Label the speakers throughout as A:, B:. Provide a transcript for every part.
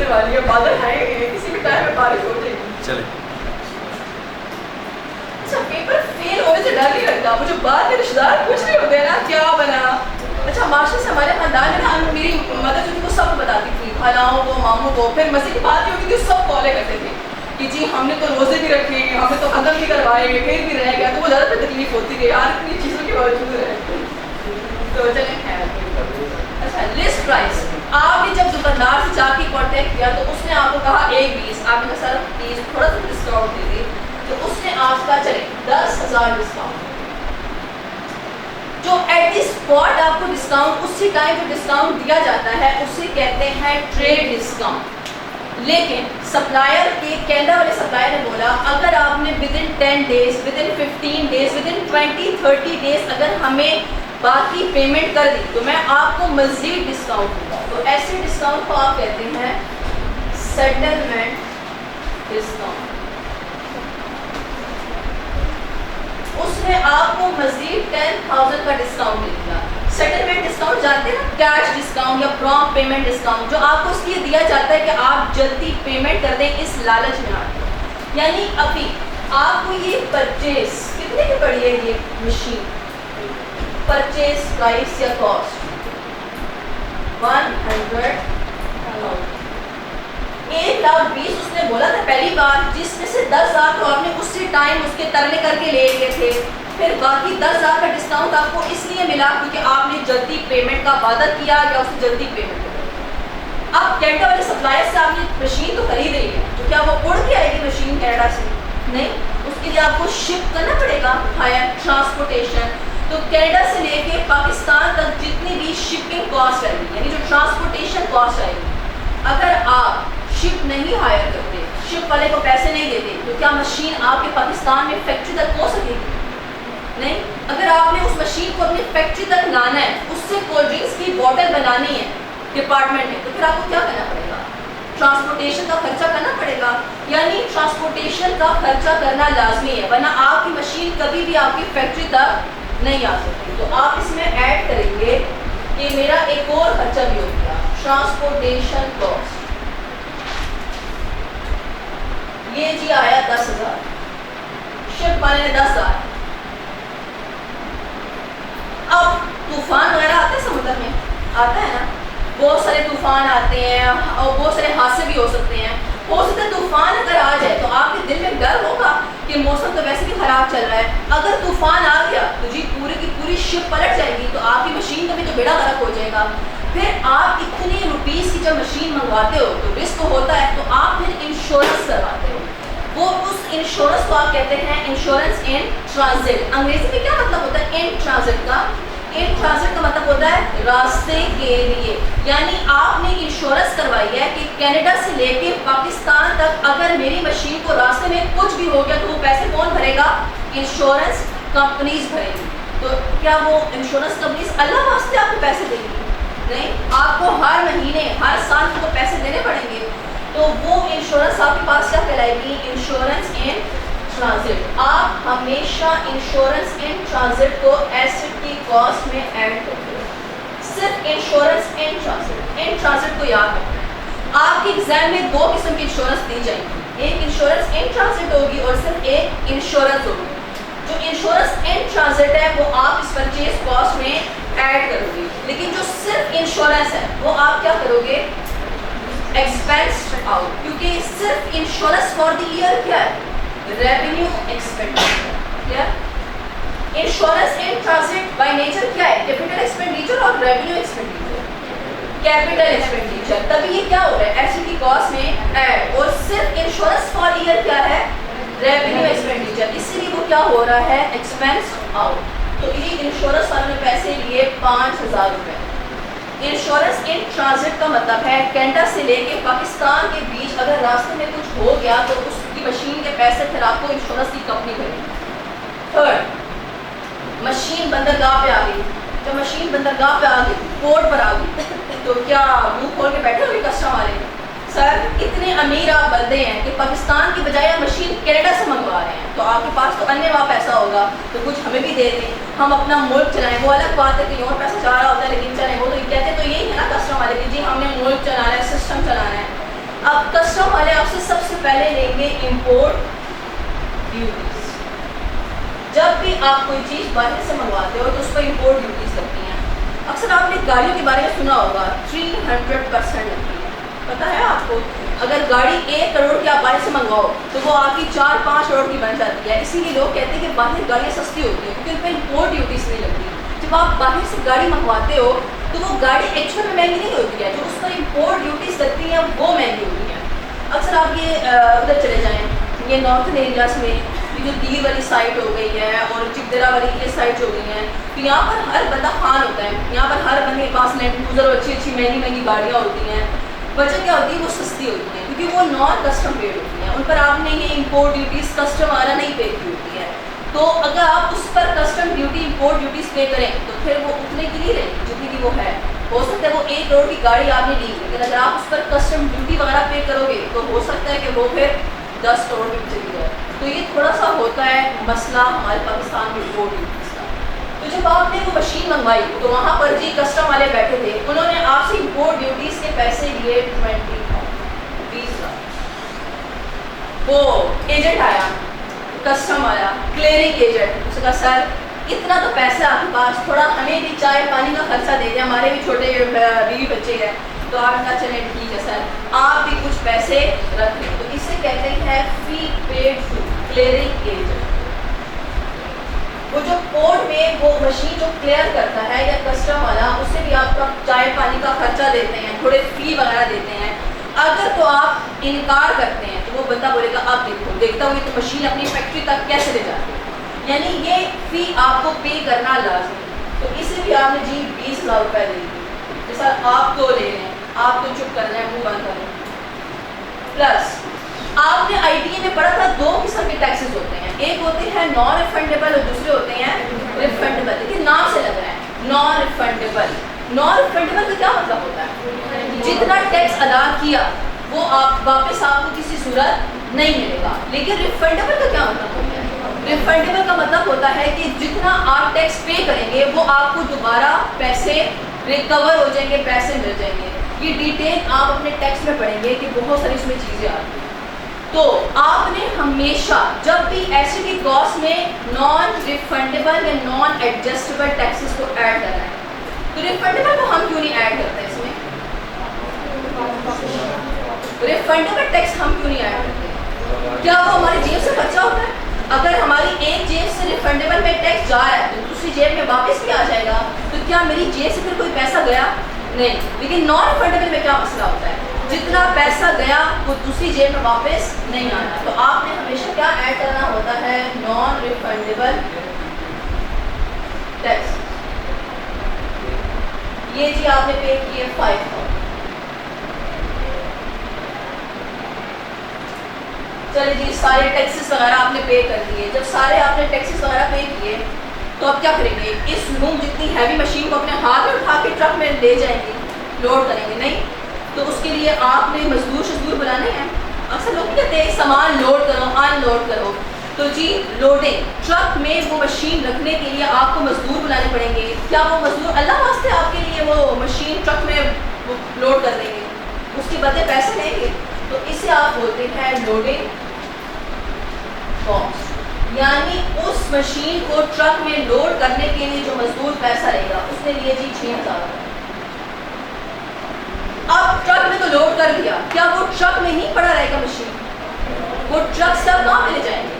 A: होने वाली है, बादल आएंगे, किसी भी टाइम में बारिश हो जाएगी।
B: चले
A: अच्छा, पेपर फेल होने से डर नहीं लगता। मुझे बाद में रिश्तेदार कुछ नहीं होते ना क्या बना। अच्छा, माशा से हमारे खानदान में ना मेरी मदर जो थी वो सब बताती थी, खालाओं को, मामू को। फिर मजे की बात ये होती थी, सब कॉलें करते थे कि जी हमने तो रोज़े भी रखे, हमने तो खत्म भी करवाए, फिर भी रह गया। तो वो ज़्यादा तकलीफ होती थी यार, इतनी चीज़ों के बावजूद रहे। तो चलें खैर। अच्छा, लिस्ट प्राइस। आपने जब दुकानदार से जाके कॉन्टेक्ट किया तो उसने आपको कहा 1-20, आपने कहा सर प्लीज़ थोड़ा सा डिस्काउंट दे दी, तो उसने आपका चले 10,000 डिस्काउंट। जो एट द स्पॉट आपको डिस्काउंट, उसी टाइम जो डिस्काउंट दिया जाता है उसे कहते हैं ट्रेड डिस्काउंट। लेकिन सप्लायर के कनाडा वाले सप्लायर ने बोला अगर आपने within 10 days, within 15 days, within 20-30 days अगर हमें बाकी पेमेंट कर दी तो मैं आपको मज़ीद डिस्काउंट दूंगा। तो ऐसे डिस्काउंट को आप कहते हैं सेटलमेंट डिस्काउंट। उसने आपको मज़ीद 10,000 का डिस्काउंट दे दिया। सेटलमेंट डिस्काउंट जानते हैं ना, कैश डिस्काउंट या प्रॉम्प्ट पेमेंट डिस्काउंट, जो आपको इसलिए दिया जाता है कि आप जल्दी पेमेंट कर दें, इस लालच में आते हैं। यानी अभी आपको ये परचेज कितने की पड़ी है, ये मशीन परचेज प्राइस या कॉस्ट 100,000, 1,20,000 उसने बोला था पहली बार, जिसमें से 10,000 तो आपने उसी टाइम उसके तरले करके ले लिए थे। फिर बाकी 10,000 का डिस्काउंट आपको इसलिए मिला क्योंकि आपने जल्दी पेमेंट का वादा किया या उससे जल्दी पेमेंट किया। अब कनाडा वाले सप्लायर से आपने मशीन तो खरीद रही है, तो क्या वो उड़ के आएगी मशीन कनाडा से? नहीं, उसके लिए आपको शिप करना पड़ेगा, हायर ट्रांसपोर्टेशन। तो कनाडा से लेके पाकिस्तान तक जितनी भी शिपिंग कॉस्ट आएगी, यानी जो ट्रांसपोर्टेशन कॉस्ट आएगी, अगर आप शिप नहीं हायर करते, शिप वाले को पैसे नहीं देते, तो क्या मशीन आपके पाकिस्तान में फैक्ट्री तक पहुंच सकेगी? नहीं। अगर आपने उस मशीन को अपनी फैक्ट्री तक लाना है, उससे कोल्ड ड्रिंक्स की बोतल बनानी है डिपार्टमेंट में, तो फिर आपको क्या करना पड़ेगा? ट्रांसपोर्टेशन का खर्चा करना पड़ेगा। यानी ट्रांसपोर्टेशन का खर्चा करना लाजमी है, वरना आपकी मशीन कभी भी आपकी फैक्ट्री तक नहीं आ सकती। तो आप इसमें ऐड करेंगे कि मेरा एक और खर्चा भी हो गया, ट्रांसपोर्टेशन कॉस्ट। ये जी आया 10,000, शिप वाले ने 10,000। अब तूफान वगैरह आते हैं समुद्र में, आता है ना, बहुत सारे तूफान आते हैं और बहुत सारे हादसे भी हो सकते हैं। हो सकता है तूफान अगर आ जाए तो आपके दिल में डर होगा कि मौसम तो वैसे भी खराब चल रहा है, अगर तूफान आ गया तो जी पूरी की पूरी शिप पलट जाएगी, तो आपकी मशीन का भी तो बेड़ा गर्क हो जाएगा। फिर आप इतने रुपीस की जब मशीन मंगवाते हो तो रिस्क होता है, तो आप फिर इंश्योरेंस करवाते हो। वो उस इंश्योरेंस को आप कहते हैं इंश्योरेंस इन ट्रांजिट। अंग्रेजी में क्या मतलब होता है इन ट्रांजिट का? इन ट्रांजिट का मतलब होता है रास्ते के लिए। यानी आपने इंश्योरेंस करवाई है कि कनाडा से लेके पाकिस्तान तक अगर मेरी मशीन को रास्ते में कुछ भी हो गया तो वो पैसे कौन भरेगा? इंश्योरेंस कंपनीज भरेगी। तो क्या वो इंश्योरेंस कंपनीज अल्लाह वास्ते आपको पैसे देंगी? नहीं, आपको हर महीने हर साल को पैसे देने पड़ेंगे। तो वो इंश्योरेंस आपके पास क्या कहलाएगी? Insurance in transit. आप हमेशा इंश्योरेंस इन ट्रांजिट को एसेट की कॉस्ट में ऐड करते हो। सिर्फ इंश्योरेंस इन ट्रांजिट को याद रखना है। आपके एग्जाम में 2 किस्म की इंश्योरेंस दी जाएगी, एक इंश्योरेंस इन ट्रांजिट होगी और सिर्फ एक इंश्योरेंस होगी। जो इंश्योरेंस इन ट्रांजिट है वो आप इस परचेज कॉस्ट में ऐड करोगे, लेकिन जो सिर्फ इंश्योरेंस है वो आप क्या करोगे? एक्सपेंस आउट, क्योंकि सिर्फ इंश्योरेंस फॉर द ईयर क्या है? Revenue expenditure. क्या insurance in transit by nature क्या है? कैपिटल एक्सपेंडिचर और रेवेन्यू एक्सपेंडिचर। कैपिटल एक्सपेंडिचर, तभी ये क्या हो रहा है? एसेट की कॉस्ट में ऐड। और सिर्फ इंश्योरेंस फॉर ईयर क्या है? रेवेन्यू एक्सपेंडिचर, इसीलिए वो क्या हो रहा है? Expense out. तो ये इंश्योरेंस वाले ने पैसे लिए 5,000 रुपये। इंश्योरेंस इन ट्रांजिट का मतलब है कनाडा से लेके पाकिस्तान के बीच अगर रास्ते में कुछ हो गया तो उसकी मशीन के पैसे फिर आपको इंश्योरेंस की कंपनी भरेगी। थर्ड, मशीन बंदरगाह पे आ गई। जब मशीन बंदरगाह पे आ गई, पोर्ट पर आ गई, तो क्या मुंह खोल के बैठे हुए कस्टमर वाले? सर इतने अमीर आप बंदे हैं कि पाकिस्तान की बजाय आप मशीन कनाडा से मंगवा रहे हैं, तो आपके पास तो अन्य वहाँ पैसा होगा, तो कुछ हमें भी दे दें, हम अपना मुल्क चलाएं। वो अलग बात है कि और पैसा जा रहा होता है, लेकिन चलें, वो तो कहते तो यही है ना कस्टमर वाले कि जी हमने मुल्क चलाना है, सिस्टम चलाना है। पहले लेंगे इंपोर्ट ड्यूटीज। जब भी आप कोई चीज़ बाहर से मंगवाते हो तो उस पर इंपोर्ट ड्यूटीज लगती हैं। अक्सर आपने गाड़ियों के बारे में सुना होगा 300% लगती है। पता है आपको, अगर गाड़ी 1 करोड़ की आप बाहर से मंगवाओ तो वो आपकी 4-5 करोड़ की बन जाती है। इसीलिए लोग कहते हैं कि बाहर गाड़ियाँ सस्ती होती हैं क्योंकि उन पर इंपोर्ट ड्यूटीज नहीं लगती। जब आप बाहर से गाड़ी मंगवाते हो तो वो गाड़ी एक्चुअल में महंगी नहीं होती है, जो उस पर इंपोर्ट ड्यूटीज लगती हैं वो महंगी होती हैं। अक्सर आप ये उधर चले जाएँ, ये नॉर्थन एरियाज में, ये जो दीर वाली साइड हो गई है और चिकदरा वाली ये साइड हो गई हैं, तो यहाँ पर हर बंदा खान होता है। यहाँ पर हर बंदे के पास लैंड क्रूजर और अच्छी महंगी महंगी गाड़ियाँ होती हैं। वजह क्या होती है, वो सस्ती होती हैं क्योंकि वो नॉन कस्टम पेड होती हैं। उन पर आपने ये इंपोर्ट ड्यूटीज़ कस्टम वाला नहीं पे की होती है। तो अगर आप उस पर कस्टम ड्यूटी इंपोर्ट ड्यूटीज़ पे करें तो फिर वो उतने की नहीं रहेगी जितनी की वो है। हो सकता है वो 1 करोड़ की गाड़ी आपने ली, लेकिन अगर आप उस पर कस्टम ड्यूटी वगैरह पे करोगे तो हो सकता है कि वो फिर 10 करोड़ की चली जाए। तो ये थोड़ा सा होता है मसला हमारे पाकिस्तान में इंपोर्ट ड्यूटीज़ का। तो जब आपने वो मशीन मंगवाई तो वहाँ पर जी कस्टम वाले बैठे थे, उन्होंने आपसे इंपोर्ट ड्यूटीज़ के पैसे लिए 20 लाख। वो एजेंट आया, कस्टम आया, क्लियरिंग एजेंट, उसने कहा सर इतना तो पैसा आपके पास, थोड़ा हमें भी चाय पानी का खर्चा दे दें, हमारे भी छोटे बीवी बच्चे हैं। तो आप कहा चले ठीक है सर, आप भी कुछ पैसे रख लें। तो इसे कहते हैं fee paid to clearing agent. वो जो कोर्ट में वो मशीन जो क्लियर करता है या कस्टम वाला, उससे भी आपका चाय पानी का खर्चा देते हैं, थोड़े फी वगैरह देते हैं। अगर तो आप इनकार करते हैं तो वो बंदा बोलेगा आप देखो देखता हूँ ये तो मशीन अपनी फैक्ट्री तक कैसे ले जाती है, यानी ये फी आपको पे करना लाजमी। तो इसे भी आपने जी 20,000 रुपये दे दिए। जैसा आप तो ले रहे हैं, आप तो चुप कर रहे हैं, मुँह बंद कर रहे हैं। प्लस आपने ITA में पढ़ा था 2 किस्म के टैक्सेस होते हैं, एक होते हैं नॉन रिफंडेबल और दूसरे होते हैं रिफंडेबल। लेकिन नाम से लग रहा है नॉन रिफंडेबल। नॉन रिफंडेबल का क्या मतलब होता है, जितना टैक्स अदा किया वो आप वापस आपको किसी सूरत नहीं मिलेगा। लेकिन रिफंडेबल का क्या मतलब होता है, रिफंडेबल का मतलब होता है कि जितना आप टैक्स पे करेंगे वो आपको दोबारा पैसे रिकवर हो जाएंगे, पैसे मिल जाएंगे। ये डिटेल आप अपने टैक्स में पढ़ेंगे कि बहुत सारी इसमें चीज़ें आती हैं। तो आपने हमेशा जब भी ऐसे की कॉस्ट में नॉन रिफंडेबल या नॉन एडजस्टेबल टैक्सेस को ऐड करना है। तो रिफंडेबल को हम क्यों नहीं ऐड करते इसमें, रिफंडेबल टैक्स हम क्यों नहीं ऐड करते? क्या वो हमारी जेब से बचा होता है? अगर हमारी एक जेब से रिफंडेबल में टैक्स जा रहा है तो दूसरी जेब में वापस भी आ जाएगा, तो क्या मेरी जेब से फिर कोई पैसा गया? नहीं। लेकिन नॉन रिफंडेबल में क्या मसला होता है, जितना पैसा गया वो दूसरी जेब में वापस नहीं आना। तो आपने हमेशा क्या ऐड करना होता है, नॉन रिफंडेबल टैक्स। ये जी आपने पे किए 5,000। चलिए जी सारे टैक्सेस वगैरह आपने पे कर दिए। जब सारे आपने टैक्सेस वगैरह पे किए तो अब क्या करेंगे, इस लूम जितनी हैवी मशीन को अपने हाथ में उठा के ट्रक में ले जाएंगे, लोड करेंगे? नहीं। तो उसके लिए आपने मजदूर बुलाने हैं। अक्सर लोग कहते हैं सामान लोड करो अनलोड करो, तो जी लोडिंग ट्रक में वो मशीन रखने के लिए आपको मजदूर बुलाने पड़ेंगे। क्या वो मजदूर अल्लाह वास्ते आपके लिए वो मशीन ट्रक में लोड कर देंगे, उसके बदले पैसे लेंगे? तो इसे आप बोलते हैं लोडिंग कॉस्ट, यानी उस मशीन को ट्रक में लोड करने के लिए जो मजदूर पैसा लेगा उसने लिए जी 6,000। अब ट्रक में तो लोड कर दिया, क्या वो ट्रक में ही पड़ा रहेगा मशीन? वो ट्रक सब कहाँ ले जाएंगे,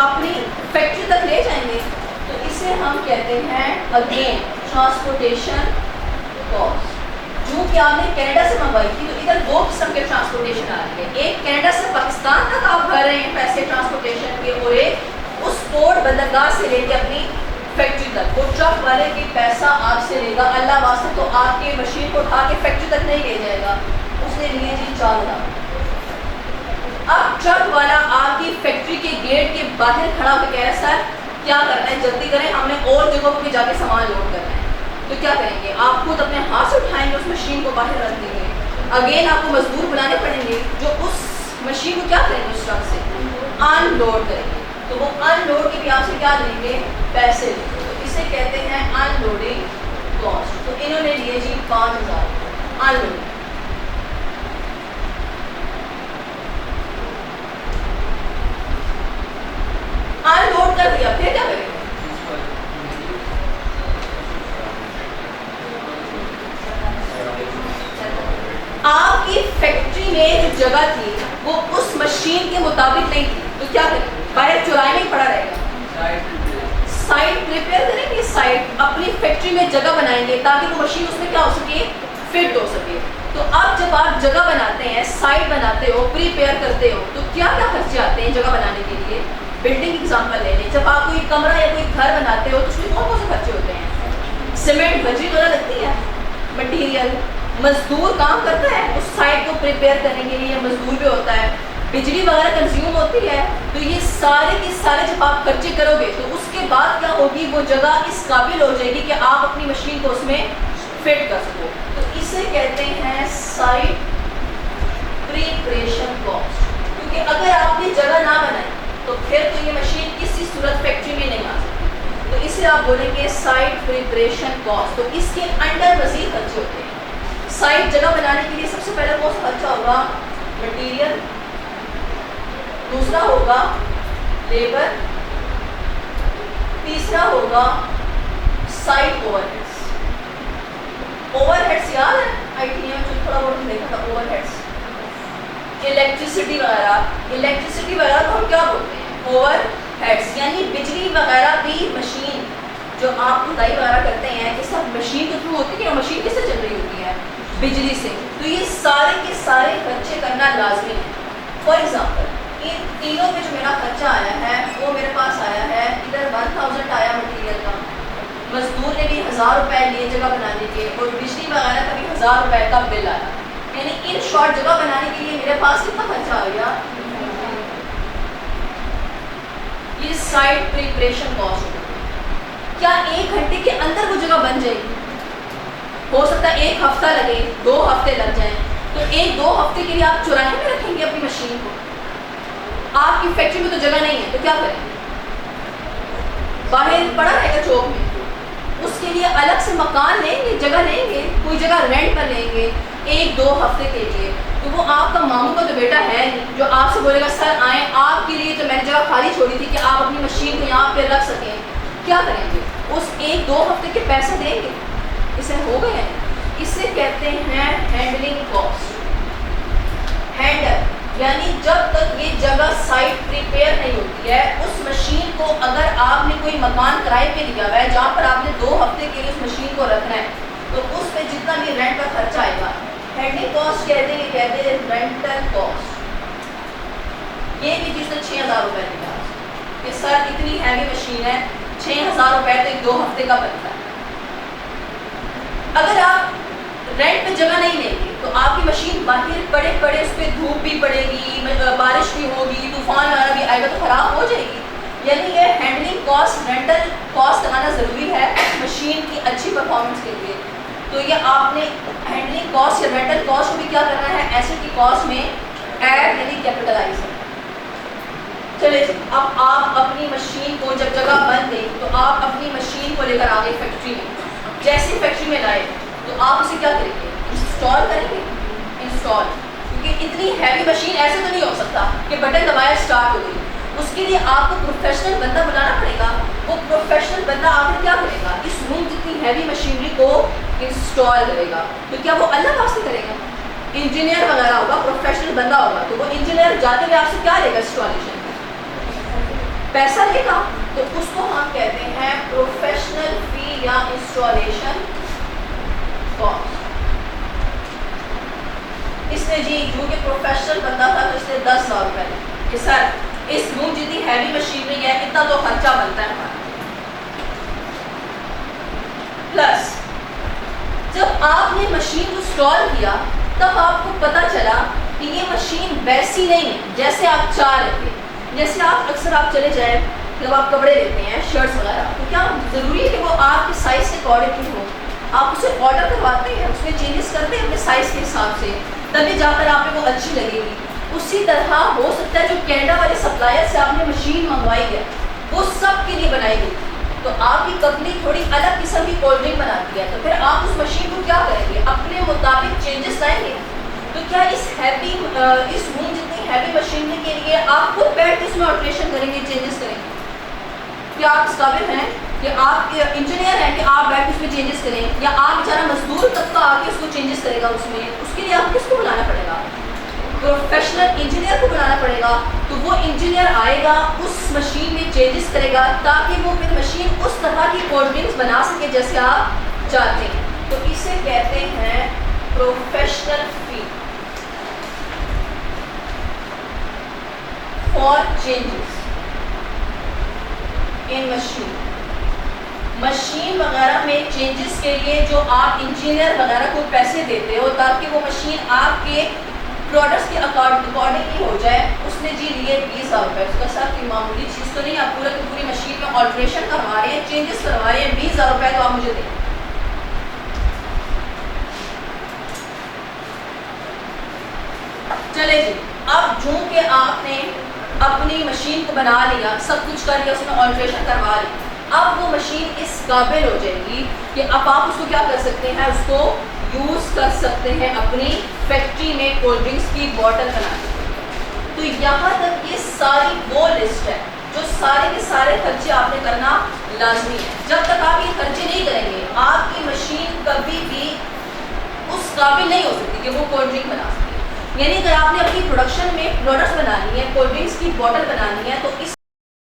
A: अपनी फैक्ट्री तक ले जाएंगे। तो इसे हम कहते हैं अगेन ट्रांसपोर्टेशन कॉस्ट। जो कि आपने कनाडा से मंगवाई थी तो इधर 2 किस्म के ट्रांसपोर्टेशन आ रही है, एक कनाडा से पाकिस्तान तक आप भर रहे हैं पैसे ट्रांसपोर्टेशन के, और एक उस पोर्ट बंदरगाह से लेके अपनी फैक्ट्री तक वो ट्रक वाले की पैसा आपसे लेगा। अल्लाह वास्ते तो आपके मशीन को उठा के फैक्ट्री तक नहीं ले जाएगा, उसने लिए जी 4,000। अब ट्रक वाला आपकी फैक्ट्री के गेट के बाहर खड़ा होकर कह रहा है सर क्या करना है, जल्दी करें, हमने और जगहों पर जाके सामान लोड करना है। तो क्या करेंगे, आप खुद अपने हाथ से उठाएंगे, उस मशीन को बाहर रख देंगे। अगेन आपको मजदूर बुलाने पड़ेंगे जो उस मशीन को क्या करेंगे, उस ट्रक से अनलोड करेंगे। तो वो अनलोड के भी आपसे क्या लेंगे, पैसे लेंगे। तो इसे कहते हैं अनलोडिंग कॉस्ट। तो इन्होंने लिए जी 5,000 अनलोडिंग। जगह थी वो उस मशीन के मुताबिक नहीं थी, तो क्या करें? बाहर चुराए में ही पड़ा रहेगा। साइट प्रिपेयर करेंगे, साइट अपनी फैक्ट्री में जगह बनाएंगे ताकि वो मशीन उसमें क्या हो सके, फिट हो सके। तो अब जब आप जगह बनाते हैं, साइट बनाते हो, प्रिपेयर करते हो, तो क्या क्या खर्चे आते हैं जगह बनाने के लिए? बिल्डिंग एग्जांपल ले लें, जब आप कोई कमरा या कोई घर बनाते हो तो उसमें कौन कौन से खर्चे होते हैं? सीमेंट बजरी वगैरह लगती है, मटीरियल, मजदूर काम करता है उस साइट को प्रिपेयर करने के लिए, मजदूर भी होता है, बिजली वगैरह कंज्यूम होती है। तो ये सारे के सारे जब आप खर्चे करोगे तो उसके बाद क्या होगी, वो जगह इस काबिल हो जाएगी कि आप अपनी मशीन को उसमें फिट कर सको। तो इसे कहते हैं साइट प्रिपरेशन कॉस्ट। क्योंकि अगर आपने जगह ना बनाई तो फिर तो ये मशीन किसी सूरत फैक्ट्री में नहीं आ सकती, तो इसे आप बोलेंगे साइट प्रिपरेशन कॉस्ट। तो इसके अंडर मजीद खर्चे होते हैं। साइट जगह बनाने के लिए सबसे पहले कौन सा खर्चा होगा? मटीरियल, दूसरा होगा लेबर, तीसरा होगा साइट ओवरहेड्स। ओवरहेड्स याद है आईटी में जो थोड़ा बहुत देखा था, ओवरहेड्स, इलेक्ट्रिसिटी वगैरह को हम क्या बोलते हैं? ओवरहेड्स। यानी बिजली वगैरह भी मशीन जो आप खुदाई वगैरह करते हैं ये सब मशीन के थ्रू होती है। मशीन किससे चल रही होती है? बिजली से। तो ये सारे के सारे खर्चे करना लाजमी है। फॉर एग्जाम्पल इन तीनों में जो मेरा खर्चा आया है वो मेरे पास आया है, इधर 1000 आया मटीरियल का, मजदूर ने भी 1000 रुपए लिए जगह बनाने के, और बिजली वगैरह का भी 1000 रुपए का बिल आया। यानी इन शॉर्ट जगह बनाने के लिए मेरे पास कितना खर्चा आ गया? ये साइट प्रिपरेशन कॉस्ट। क्या 1 घंटे के अंदर वो जगह बन जाएगी? हो सकता है 1 हफ्ता लगे, 2 हफ्ते लग जाएं। तो 1-2 हफ्ते के लिए आप चुराने में रखेंगे अपनी मशीन को? आपकी फैक्ट्री में तो जगह नहीं है, तो क्या करेंगे? बाहर पड़ा रहेगा चौक में। उसके लिए अलग से मकान लेंगे, जगह लेंगे, कोई जगह रेंट पर लेंगे 1-2 हफ्ते के लिए। तो वो आपका मामू का तो बेटा है नहीं जो आपसे बोलेगा सर आए आपके लिए तो मैंने जगह खाली छोड़ी थी कि आप अपनी मशीन को यहाँ पे रख सकें। क्या करेंगे? उस 1-2 हफ्ते के पैसे देंगे? इसे हो गए हैं। इसे कहते हैं हैंडलिंग कॉस्ट। हैंडल यानी जब तक ये जगह साइट प्रिपेयर नहीं होती है, उस मशीन को अगर आपने कोई मकान किराए पे लिया हुआ है जहाँ पर आपने 2 हफ्ते के लिए उस मशीन को रखना है, तो उस पे जितना भी रेंट का खर्चा आएगा, हैंडलिंग कॉस्ट कहते हैं रेंटल कॉस्ट। ये भी जिसने 6000 रुपये लिया कि सर इतनी हैवी मशीन है, 6000 रुपये तो 2 हफ्ते का बनता है। अगर आप रेंट पे जगह नहीं लेंगे तो आपकी मशीन बाहर पड़े पड़े उस पर धूप भी पड़ेगी, बारिश भी होगी, तूफान वाला भी आएगा तो ख़राब हो जाएगी। यानी ये हैंडलिंग कॉस्ट, रेंटल कॉस्ट लगाना ज़रूरी है मशीन की अच्छी परफॉर्मेंस के लिए। तो ये आपने हैंडलिंग कॉस्ट या रेंटल कॉस्ट को भी क्या करना है, एसेट की कॉस्ट में ऐड यानी कैपिटलाइज। चले अब आप अपनी मशीन को जब जगह बन गई तो आप अपनी मशीन को लेकर आ गए फैक्ट्री में। जैसे फैक्ट्री में लाए तो आप उसे क्या करेंगे? इंस्टॉल करेंगे। इंस्टॉल, क्योंकि इतनी हैवी मशीन ऐसे तो नहीं हो सकता कि बटन दबाया स्टार्ट हो गई। उसके लिए आपको प्रोफेशनल बंदा बुलाना पड़ेगा। वो प्रोफेशनल बंदा आकर क्या करेगा? इस रूम जितनी हैवी मशीनरी को इंस्टॉल करेगा। तो क्या वो अल्लाह वास्ते करेगा? इंजीनियर वगैरह होगा, प्रोफेशनल बंदा होगा, तो वो इंजीनियर जाते हुए आपसे क्या लेगा? इंस्टॉलेशन पैसा लेगा। तो उसको हम कहते हैं प्रोफेशनल फी या इंस्टॉलेशन कॉस्ट। इसने जी क्योंकि प्रोफेशनल बंदा था तो इसने 10,000 रुपये कि सर इस रूम जितनी हैवी मशीनरी है इतना तो खर्चा बनता है हमारा। प्लस जब आपने मशीन को इंस्टॉल किया तब आपको पता चला कि ये मशीन वैसी नहीं है जैसे आप चाह रहे थे। जैसे आप अक्सर आप चले जाए जब आप कपड़े लेते हैं, शर्ट्स वगैरह, तो क्या ज़रूरी है कि वो आपके साइज़ के अकॉर्डिंग हो? आप उसे ऑर्डर करवाते हैं, उसमें चेंजेस करते हैं अपने साइज़ के हिसाब से, तभी जाकर आप पे वो अच्छी लगेगी। उसी तरह हो सकता है जो कनाडा वाले सप्लायर से आपने मशीन मंगवाई है वो सब के लिए बनाई गई, तो आपकी कंपनी थोड़ी अलग किस्म की कोल्ड ड्रिंक बनाती है, तो फिर आप उस मशीन को क्या करेंगे? अपने मुताबिक चेंजेस लाएंगे। तो क्या इस रूम जितनी हैवी मशीनरी के लिए आप खुद बैठ के इसमें ऑल्ट्रेशन करेंगे, चेंजेस करेंगे? क्या आप इस काबिल हैं कि आप इंजीनियर हैं कि आप बैठ के उसमें चेंजेस करें, या आप बेचारा मजदूर तबका आके उसको चेंजेस करेगा उसमें? उसके लिए आप किसको बुलाना पड़ेगा? प्रोफेशनल इंजीनियर को बनाना पड़ेगा, तो वो इंजीनियर आएगा, उस मशीन में चेंजेस करेगा ताकि वो फिर मशीन उस तरह की कोल्ड ड्रिंक्स बना सके जैसे आप चाहते हैं। तो इसे कहते हैं professional field for changes in machine वगैरह में चेंजेस के लिए जो आप इंजीनियर वगैरह को पैसे देते हो ताकि वो मशीन आपके प्रोडक्ट्स के अकॉर्डिंग ही हो जाए, उसने जी लिए 20,000 रुपये। उसका साथ कोई मामूली चीज़ तो नहीं, आप पूरा की पूरी मशीन में ऑल्ट्रेशन करवा रहे हैं, चेंजेस करवा रहे हैं, 20,000 रुपये तो आप मुझे दें। चले जी, अब जो कि आपने अपनी मशीन को बना लिया, सब कुछ कर लिया, उसमें ऑल्ट्रेशन करवा ली, अब वो मशीन इस काबिल हो जाएगी कि अब आप उसको क्या कर सकते हैं, उसको यूज़ कर सकते हैं अपनी फैक्ट्री में कोल्ड ड्रिंक्स की बॉटल बनाने के लिए। तो यहाँ तक ये सारी वो लिस्ट है जो सारे के सारे खर्चे आपने करना लाजमी है। जब तक आप ये खर्चे नहीं करेंगे, आपकी मशीन कभी भी उस काबिल नहीं हो सकती कि वो कोल्ड ड्रिंक बना सके। यानी अगर आपने अपनी प्रोडक्शन में प्रोडक्ट्स बनानी है, कोल्ड ड्रिंक्स की बॉटल बनानी है, तो इस